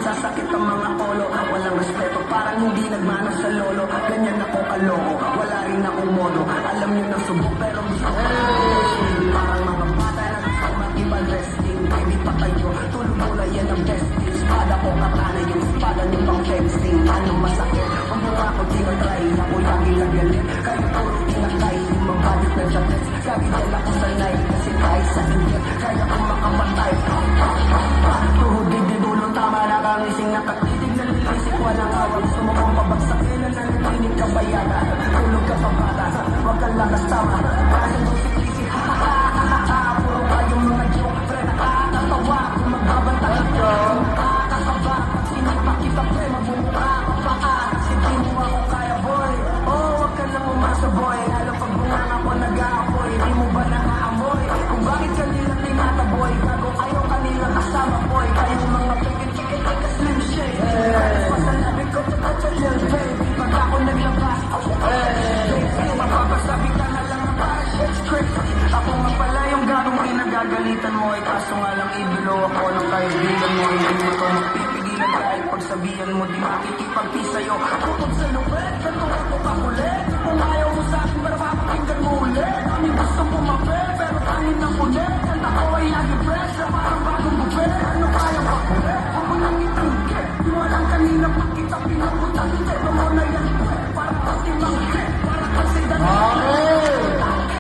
nagsasakit ang mga polo. Walang respeto, parang hindi nagmana sa lolo. Ganyan ako kaloko, wala rin akong modo. Alam niyo na subok pero gusto ko parang mga bata na gusto mag-ibang wrestling. Baby patayo, tulog mula yan ang besting. Espada ko katana, yung espada niyo pang fencing. Anong masakit, kung mukha ko tinatry. Ako lagi nagalit, kayo puro tinakay. Yung mga balik na jacket, sabi dyan ako sanay. Kasi kahit sa inggit, kaya ko makamatay. Tuhod di dulo, tama na kamising nakatitig na nilisip. Walang awag, gusto mo kong pabagsakin na nanatinig ka bayana. Tulog ka pa bata, wag kang lakas tama. Kasi mo si Clicky, puro kayong mga joke, pre, nakakatawa. Kung magbabanta ka nakakakaba. Pag sinipa kita, pre, mabumuka ka pa ka. Kasi di mo ako kaya, boy. Oh, wag ka nang umasa, boy. Lalo pag bungang ako nag-aapoy, di mo ba nakaamoy? Kung bakit kanila tinataboy, bago ayaw kanila kasama, boy. Kayong mga chicken, like a slim shade. Kaya pa sa labi ko, tatachal, baby. Pag ako naglabas, baby, mapapasabi ka na lang ang shit's crazy. Ako nga pala yung gagong pinagagalitan mo. Ay kaso nga lang idolo ako ng kaibigan mo. Hindi mo to mapipigilan kahit pagsabihan mo. Di makikipagpi sa'yo. Kapag sa lupet, katulad ko kakulit.